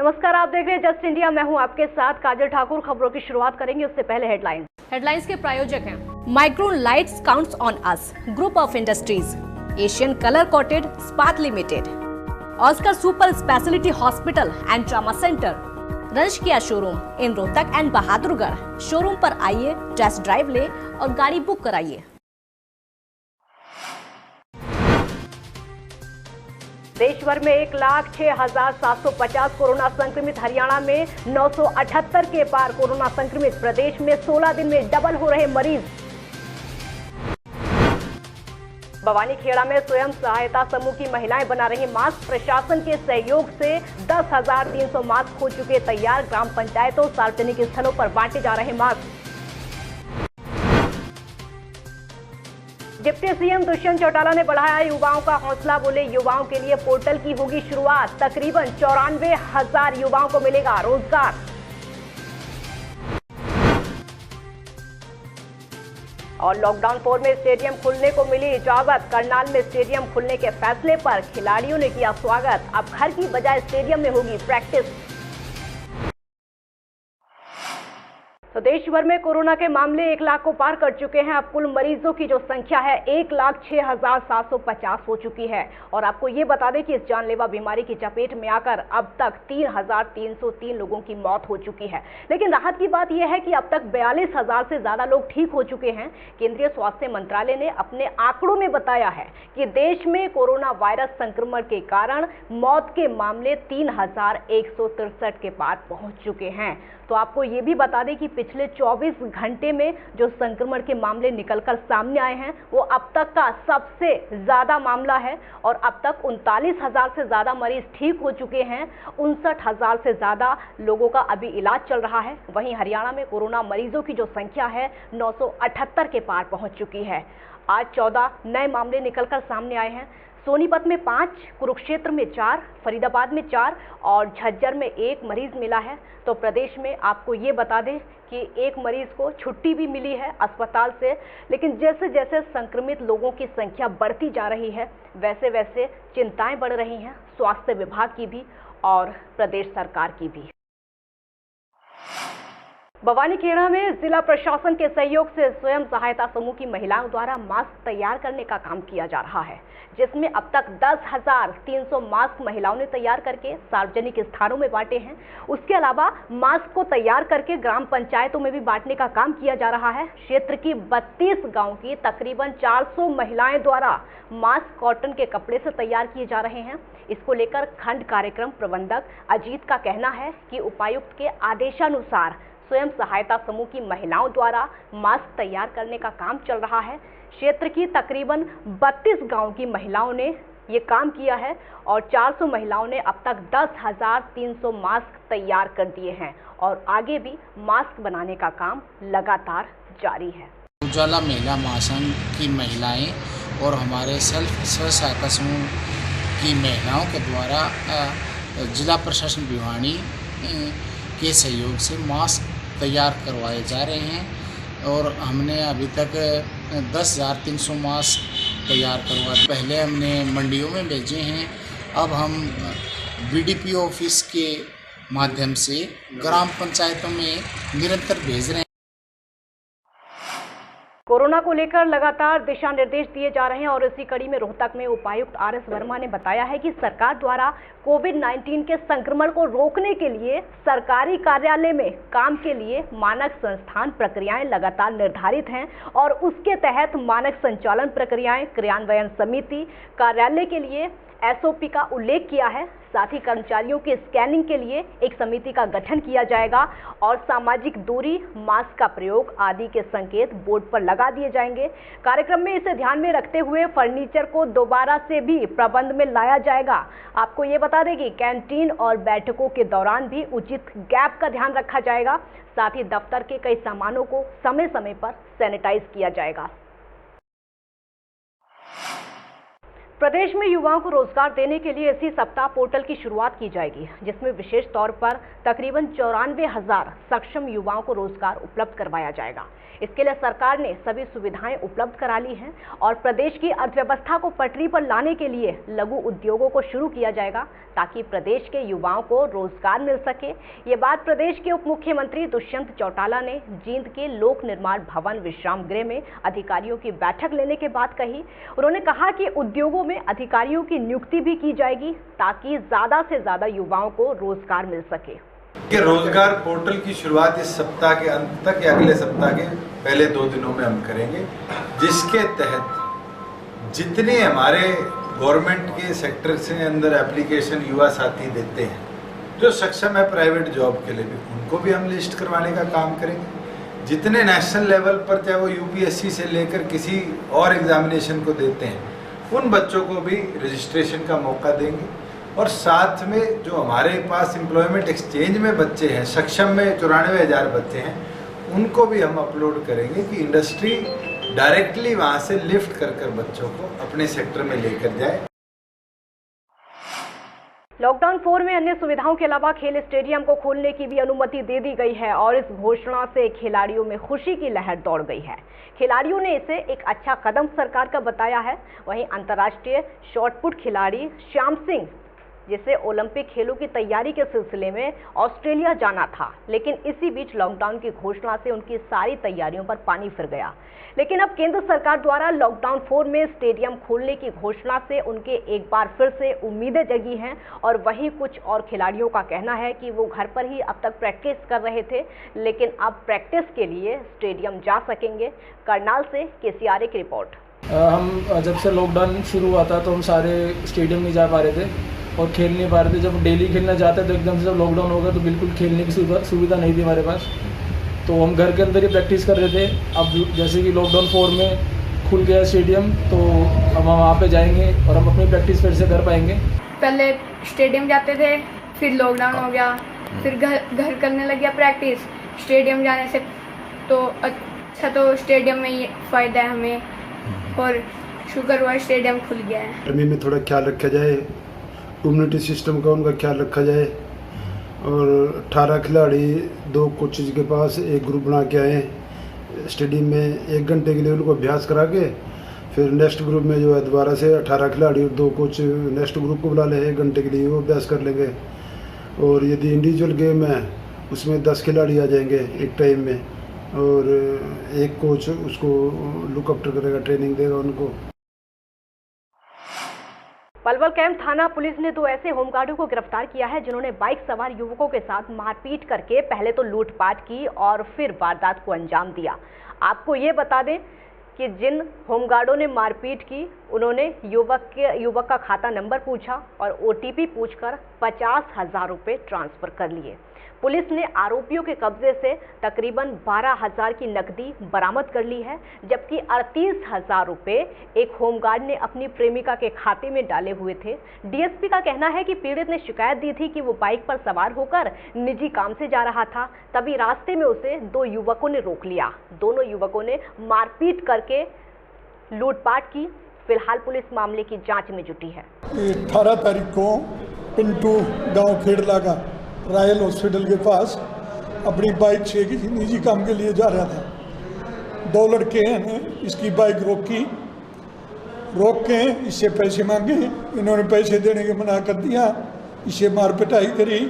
नमस्कार, आप देख रहे हैं जस्ट इंडिया। मैं हूं आपके साथ काजल ठाकुर। खबरों की शुरुआत करेंगे, उससे पहले हेडलाइंस के प्रायोजक हैं Micron lights counts on us, group of industries, Asian colour coated स्पात limited, Oscar super speciality hospital and trauma centre, रंश किया showroom in Rohtak and Bahadurgarh. Showroom पर आइए, टेस्ट ड्राइव ले और गाड़ी बुक कराइए। देश भर में 1,06,750 कोरोना संक्रमित। हरियाणा में 978 के पार कोरोना संक्रमित। प्रदेश में 16 दिन में डबल हो रहे मरीज। भवानीखेड़ा में स्वयं सहायता समूह की महिलाएं बना रही मास्क। प्रशासन के सहयोग से 10,300 मास्क हो चुके तैयार। ग्राम पंचायतों, सार्वजनिक स्थलों पर बांटे जा रहे mask. Deputy CM Dushyant Chautala ने बढ़ाया युवाओं का हौसला। बोले, युवाओं के लिए पोर्टल की होगी शुरुआत। तकरीबन 94,000 युवाओं को मिलेगा रोजगार। और लॉकडाउन 4 में स्टेडियम खुलने को मिली इजाजत। करनाल में स्टेडियम खुलने के फैसले पर खिलाड़ियों ने किया स्वागत। अब घर की बजाय स्टेडियम में होगी प्रैक्टिस। तो देश भर में कोरोना के मामले 1 लाख को पार कर चुके हैं। अब कुल मरीजों की जो संख्या है 1,06,750 हो चुकी है। और आपको ये बता दें कि इस जानलेवा बीमारी की चपेट में आकर अब तक 3,303 लोगों की मौत हो चुकी है। लेकिन राहत की बात यह है कि अब तक 42,000 से ज्यादा लोग ठीक हो चुके हैं। केंद्रीय स्वास्थ्य मंत्रालय ने अपने आंकड़ों में बताया है कि देश में कोरोना वायरस संक्रमण के कारण मौत के मामले 3,163 के पार पहुंच चुके हैं। तो आपको ये भी बता दें कि पिछले 24 घंटे में जो संक्रमण के मामले निकलकर सामने आए हैं वो अब तक का सबसे ज्यादा मामला है। और अब तक 39,000 से ज्यादा मरीज ठीक हो चुके हैं। 59,000 से ज्यादा लोगों का अभी इलाज चल रहा है। वहीं हरियाणा में कोरोना मरीजों की जो संख्या है 978 के पार पहुंच चुकी है। आज 14 नए मामले निकलकर सामने आए हैं। सोनीपत में 5, कुरुक्षेत्र में 4, फरीदाबाद में 4 और झज्जर में 1 मरीज मिला है। तो प्रदेश में आपको ये बता दें कि 1 मरीज को छुट्टी भी मिली है अस्पताल से। लेकिन जैसे जैसे संक्रमित लोगों की संख्या बढ़ती जा रही है वैसे वैसे चिंताएं बढ़ रही हैं, स्वास्थ्य विभाग की भी और प्रदेश सरकार की भी। भवानीखेड़ा में जिला प्रशासन के सहयोग से स्वयं सहायता समूह की महिलाओं द्वारा मास्क तैयार करने का काम किया जा रहा है, जिसमें अब तक 10,300 मास्क महिलाओं ने तैयार करके सार्वजनिक स्थानों में बांटे हैं। उसके अलावा मास्क को तैयार करके ग्राम पंचायतों में भी बांटने का काम किया जा रहा है। क्षेत्र की 32 गांव की तकरीबन 400 महिलाएं द्वारा मास्क कॉटन के कपड़े से तैयार किए जा रहे हैं। इसको लेकर खंड कार्यक्रम प्रबंधक अजीत का कहना है कि उपायुक्त के आदेशानुसार स्वयं सहायता समूह की महिलाओं द्वारा मास्क तैयार करने का काम चल रहा है। क्षेत्र की तकरीबन 32 गांव की महिलाओं ने ये काम किया है और 400 महिलाओं ने अब तक 10,300 मास्क तैयार कर दिए हैं और आगे भी मास्क बनाने का काम लगातार जारी है। उजाला महिला महासंघ की महिलाएं और हमारे स्व सहायता समूह की महिलाओं के द्वारा जिला प्रशासन भिवानी के सहयोग से मास्क तैयार करवाए जा रहे हैं। और हमने अभी तक 10,300 मास्क तैयार करवा, पहले हमने मंडियों में भेजे हैं। अब हम बीडीपी ऑफिस के माध्यम से ग्राम पंचायतों में निरंतर भेज रहे हैं। कोरोना को लेकर लगातार दिशा निर्देश दिए जा रहे हैं और इसी कड़ी में रोहतक में उपायुक्त आर.एस. वर्मा ने बताया है कि सरकार द्वारा कोविड-19 के संक्रमण को रोकने के लिए सरकारी कार्यालय में काम के लिए मानक संस्थान प्रक्रियाएं लगातार निर्धारित हैं और उसके तहत मानक संचालन प्रक्रियाएं, क्रियान्वयन समिति, कार्यालय के लिए एसओपी का उल्लेख किया है। साथ ही कर्मचारियों की स्कैनिंग के लिए एक समिति का गठन किया जाएगा और सामाजिक दूरी, मास्क का प्रयोग आदि के संकेत बोर्ड पर लगा दिए जाएंगे। कार्यक्रम में इसे ध्यान में रखते हुए फर्नीचर को दोबारा से भी प्रबंध में लाया जाएगा। आपको ये बता दें कि कैंटीन और बैठकों के दौरान भी उचित गैप का ध्यान रखा जाएगा। साथ ही दफ्तर के कई सामानों को समय समय पर सैनिटाइज किया जाएगा। प्रदेश में युवाओं को रोजगार देने के लिए इसी सप्ताह पोर्टल की शुरुआत की जाएगी, जिसमें विशेष तौर पर तकरीबन 94,000 सक्षम युवाओं को रोजगार उपलब्ध करवाया जाएगा। इसके लिए सरकार ने सभी सुविधाएं उपलब्ध करा ली हैं और प्रदेश की अर्थव्यवस्था को पटरी पर लाने के लिए लघु उद्योगों को शुरू किया जाएगा, ताकि प्रदेश के युवाओं को रोजगार मिल सके। ये बात प्रदेश के उप मुख्यमंत्री दुष्यंत चौटाला ने जींद के लोक निर्माण भवन विश्राम गृह में अधिकारियों की बैठक लेने के बाद कही। उन्होंने कहा कि उद्योगों में अधिकारियों की नियुक्ति भी की जाएगी, ताकि ज्यादा से ज्यादा युवाओं को रोजगार मिल सके। कि रोजगार पोर्टल की शुरुआत इस सप्ताह के अंत तक या अगले सप्ताह के पहले 2 दिनों में हम करेंगे, जिसके तहत जितने हमारे गवर्नमेंट के सेक्टर से अंदर एप्लीकेशन युवा साथी देते हैं, जो सक्षम है प्राइवेट जॉब के लिए भी, उनको भी हम लिस्ट करवाने का काम करेंगे। जितने नेशनल लेवल पर चाहे वो यूपीएससी से लेकर किसी और एग्जामिनेशन को देते हैं, उन बच्चों को भी रजिस्ट्रेशन का मौका देंगे। और साथ में जो हमारे पास एम्प्लॉयमेंट एक्सचेंज में बच्चे हैं, सक्षम में 94,000 बच्चे हैं, उनको भी हम अपलोड करेंगे कि इंडस्ट्री डायरेक्टली वहाँ से लिफ्ट कर बच्चों को अपने सेक्टर में लेकर जाए। लॉकडाउन 4 में अन्य सुविधाओं के अलावा खेल स्टेडियम को खोलने की भी अनुमति दे दी गई है और इस घोषणा से खिलाड़ियों में खुशी की लहर दौड़ गई है। खिलाड़ियों ने इसे एक अच्छा कदम सरकार का बताया है। वहीं अंतर्राष्ट्रीय शॉटपुट खिलाड़ी श्याम सिंह, जिसे ओलंपिक खेलों की तैयारी के सिलसिले में ऑस्ट्रेलिया जाना था, लेकिन इसी बीच लॉकडाउन की घोषणा से उनकी सारी तैयारियों पर पानी फिर गया। लेकिन अब केंद्र सरकार द्वारा लॉकडाउन 4 में स्टेडियम खोलने की घोषणा से उनके एक बार फिर से उम्मीदें जगी हैं। और वहीं कुछ और खिलाड़ियों का कहना है कि वो घर पर ही अब तक प्रैक्टिस कर रहे थे, लेकिन अब प्रैक्टिस के लिए स्टेडियम जा सकेंगे। करनाल से केसीआर की रिपोर्ट। हम जब से लॉकडाउन शुरू हुआ था तो हम सारे स्टेडियम नहीं जा पा रहे थे और खेल नहीं पा रहे थे। जब डेली खेलना चाहते तो एकदम से जब लॉकडाउन हो गया तो बिल्कुल खेलने की सुविधा नहीं थी हमारे पास, तो हम घर के अंदर ही प्रैक्टिस कर रहे थे। अब जैसे कि लॉकडाउन 4 में खुल गया स्टेडियम, तो अब हम वहाँ पे जाएंगे और हम अपनी प्रैक्टिस फिर से कर पाएंगे। पहले स्टेडियम जाते थे, फिर लॉकडाउन हो गया, फिर घर करने लग गया प्रैक्टिस। स्टेडियम जाने से तो अच्छा, तो स्टेडियम में ये फ़ायदा है हमें, और शुक्र हुआ स्टेडियम खुल गया है। गर्मी में थोड़ा ख्याल रखा जाए, इम्यूनिटी सिस्टम का उनका ख्याल रखा जाए। और 18 खिलाड़ी 2 कोचेज के पास एक ग्रुप बना के आए स्टेडियम में, 1 घंटे के लिए उनको अभ्यास करा के फिर नेक्स्ट ग्रुप में जो है दोबारा से 18 खिलाड़ी और 2 कोच नेक्स्ट ग्रुप को बुला ले, 1 घंटे के लिए वो अभ्यास कर लेंगे। और यदि इंडिविजुअल गेम है उसमें 10 खिलाड़ी आ जाएंगे एक टाइम में, और एक कोच उसको लुक आफ्टर करेगा, ट्रेनिंग देगा उनको। पलवल कैंप थाना पुलिस ने 2 ऐसे होमगार्डों को गिरफ्तार किया है जिन्होंने बाइक सवार युवकों के साथ मारपीट करके पहले तो लूटपाट की और फिर वारदात को अंजाम दिया। आपको ये बता दें कि जिन होमगार्डों ने मारपीट की, उन्होंने युवक का खाता नंबर पूछा और OTP पूछकर 50,000 रुपये ट्रांसफर कर लिए। पुलिस ने आरोपियों के कब्जे से तकरीबन 12,000 की नकदी बरामद कर ली है, जबकि 38,000 रुपये एक होमगार्ड ने अपनी प्रेमिका के खाते में डाले हुए थे। डीएसपी का कहना है कि पीड़ित ने शिकायत दी थी कि वो बाइक पर सवार होकर निजी काम से जा रहा था, तभी रास्ते में उसे 2 युवकों ने रोक लिया। दोनों युवकों ने मारपीट करके लूटपाट की। फिलहाल पुलिस मामले की जांच में जुटी है। 18 तारीख को पिंटू गांव खेड़ला का रॉयल हॉस्पिटल के पास अपनी बाइक से किसी निजी काम के लिए जा रहा था। 2 लड़के ने इसकी बाइक रोक के इससे पैसे मांगे। इन्होंने पैसे देने के मना कर दिया, इसे मार पिटाई करी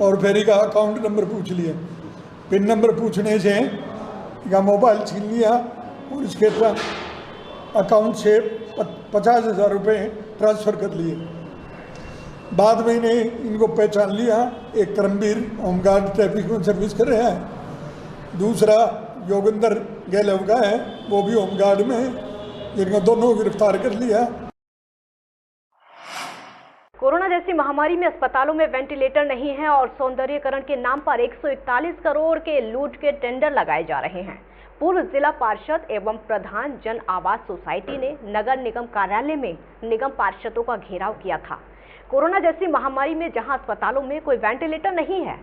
और फिर इसका अकाउंट नंबर पूछ लिया। पिन नंबर पूछने से इसका मोबाइल छीन लिया और इसके अकाउंट से 50,000 रुपये ट्रांसफ़र कर लिए। बाद में इनको पहचान लिया, एक करमवीर होमगार्ड ट्रैफिक में सर्विस कर रहा है, दूसरा योगेंद्र गहलोत का है, वो भी होमगार्ड में, जिनको दोनों गिरफ्तार कर लिया। कोरोना जैसी महामारी में अस्पतालों में वेंटिलेटर नहीं है और सौंदर्यीकरण के नाम पर 141 करोड़ के लूट के टेंडर लगाए जा रहे हैं। पूर्व जिला पार्षद एवं प्रधान जन आवास सोसाइटी ने नगर निगम कार्यालय में निगम पार्षदों का घेराव किया था। कोरोना जैसी महामारी में जहां अस्पतालों में कोई वेंटिलेटर नहीं है,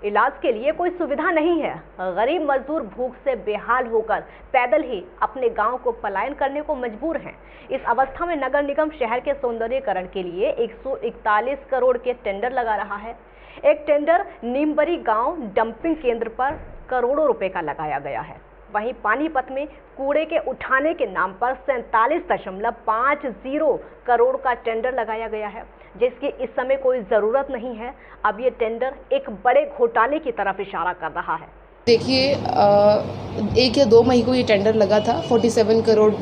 इलाज के लिए कोई सुविधा नहीं है। गरीब मजदूर भूख से बेहाल होकर पैदल ही अपने गांव को पलायन करने को मजबूर हैं। इस अवस्था में नगर निगम शहर के सौंदर्यीकरण के लिए 141 करोड़ के टेंडर लगा रहा है। एक टेंडर नीमबरी गांव डंपिंग केंद्र पर करोड़ों रुपए का लगाया गया है। वहीं पानीपत में कूड़े के उठाने के नाम पर 47.50 करोड़ का टेंडर लगाया गया है, जिसकी इस समय कोई ज़रूरत नहीं है। अब ये टेंडर एक बड़े घोटाले की तरफ इशारा कर रहा है। देखिए 1 या 2 मई को ये टेंडर लगा था, 47 करोड़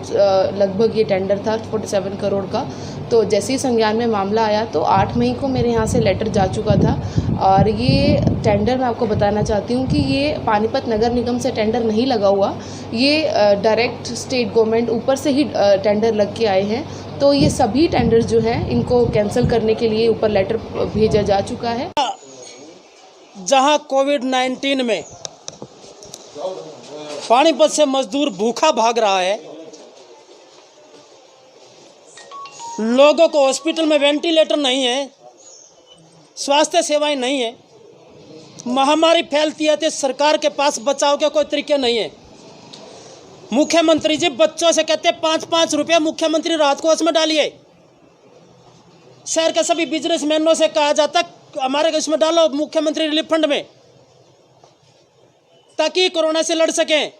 लगभग ये टेंडर था 47 करोड़ का। तो जैसे ही संज्ञान में मामला आया तो 8 मई को मेरे यहाँ से लेटर जा चुका था। और ये टेंडर मैं आपको बताना चाहती हूँ कि ये पानीपत नगर निगम से टेंडर नहीं लगा हुआ, ये डायरेक्ट स्टेट गवर्नमेंट ऊपर से ही टेंडर लग के आए हैं। तो ये सभी टेंडर जो हैं इनको कैंसिल करने के लिए ऊपर लेटर भेजा जा चुका है। जहाँ कोविड-19 में पानीपत से मजदूर भूखा भाग रहा है, लोगों को हॉस्पिटल में वेंटिलेटर नहीं है, स्वास्थ्य सेवाएं नहीं है, महामारी फैलती है तो सरकार के पास बचाव के कोई तरीके नहीं है। मुख्यमंत्री जी बच्चों से कहते 5-5 रुपया मुख्यमंत्री राहत कोष में डालिए। शहर के सभी बिजनेसमैनों से कहा जाता हमारे इसमें डालो मुख्यमंत्री रिलीफ फंड में, ताकि कोरोना से लड़ सकें।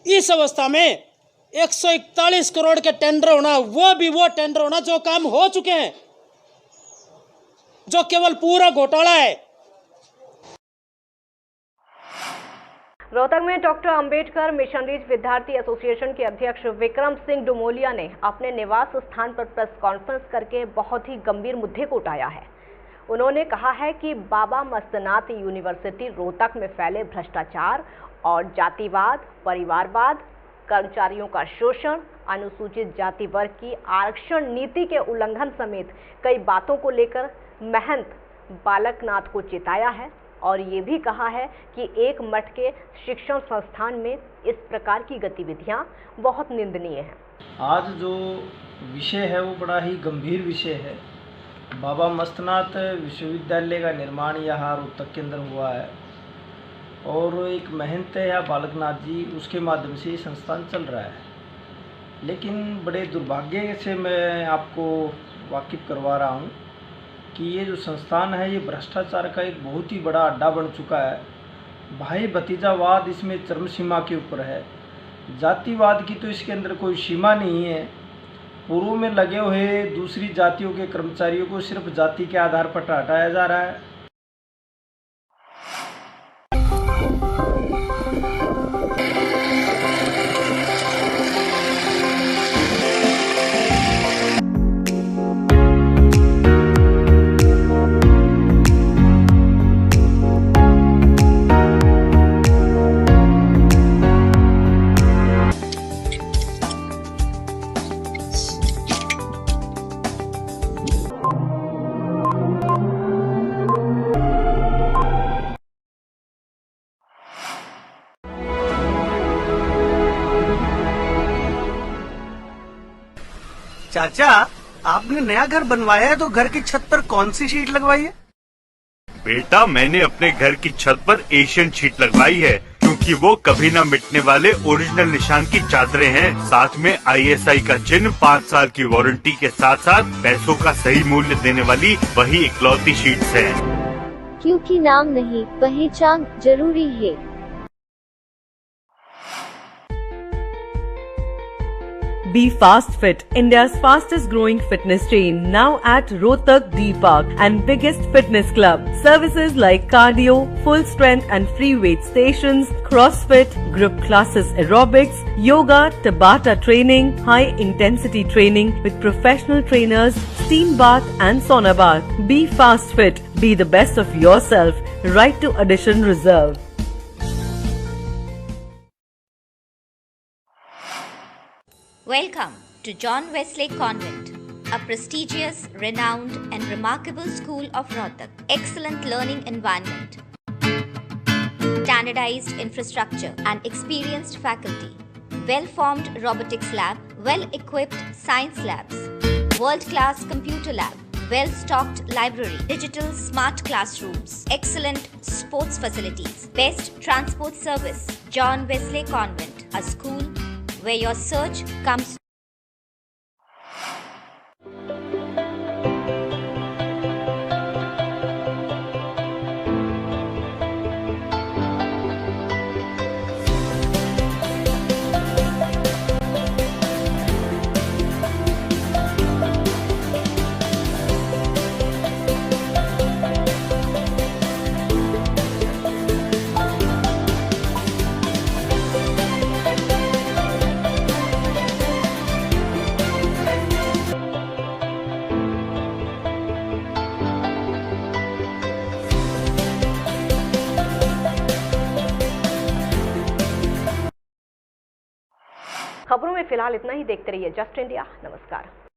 इस अवस्था में 141 करोड़ के टेंडर होना, वो भी वो टेंडर होना जो काम हो चुके हैं, जो केवल पूरा घोटाला है। रोहतक में डॉक्टर अंबेडकर मिशनरीज विद्यार्थी एसोसिएशन के अध्यक्ष विक्रम सिंह डुमोलिया ने अपने निवास स्थान पर प्रेस कॉन्फ्रेंस करके बहुत ही गंभीर मुद्दे को उठाया है। उन्होंने कहा है कि बाबा मस्तनाथ यूनिवर्सिटी रोहतक में फैले भ्रष्टाचार और जातिवाद, परिवारवाद, कर्मचारियों का शोषण, अनुसूचित जाति वर्ग की आरक्षण नीति के उल्लंघन समेत कई बातों को लेकर महंत बालकनाथ को चिताया है और ये भी कहा है कि एक मठ के शिक्षण संस्थान में इस प्रकार की गतिविधियां बहुत निंदनीय हैं। आज जो विषय है वो बड़ा ही गंभीर विषय है। बाबा मस्तनाथ विश्वविद्यालय का निर्माण यहाँ रोहतक के अंदर हुआ है और एक महंत या बालकनाथ जी उसके माध्यम से ये संस्थान चल रहा है। लेकिन बड़े दुर्भाग्य से मैं आपको वाकिफ करवा रहा हूँ कि ये जो संस्थान है ये भ्रष्टाचार का एक बहुत ही बड़ा अड्डा बन चुका है। भाई भतीजावाद इसमें चरम सीमा के ऊपर है। जातिवाद की तो इसके अंदर कोई सीमा नहीं है। पूर्व में लगे हुए दूसरी जातियों के कर्मचारियों को सिर्फ जाति के आधार पर हटाया जा रहा है। चाचा, आपने नया घर बनवाया है तो घर की छत पर कौन सी शीट लगवाई है? बेटा, मैंने अपने घर की छत पर एशियन शीट लगवाई है क्योंकि वो कभी न मिटने वाले ओरिजिनल निशान की चादरें हैं। साथ में ISI का चिन्ह, 5 साल की वारंटी के साथ साथ पैसों का सही मूल्य देने वाली वही इकलौती शीट्स हैं। क्योंकि नाम नहीं, पहचान जरूरी है। Be Fast Fit, India's fastest growing fitness chain, now at Rohtak D Park and biggest fitness club. Services like cardio, full strength and free weight stations, CrossFit, group classes, aerobics, yoga, Tabata training, high intensity training with professional trainers, steam bath and sauna bath. Be Fast Fit, be the best of yourself. Right to addition reserved. Welcome to John Wesley Convent, a prestigious, renowned and remarkable school of Rohtak. Excellent learning environment, standardized infrastructure and experienced faculty, well-formed robotics lab, well-equipped science labs, world-class computer lab, well-stocked library, digital smart classrooms, excellent sports facilities, best transport service. John Wesley Convent, a school where your search comes. खबरों में फिलहाल इतना ही। देखते रहिए just India. नमस्कार।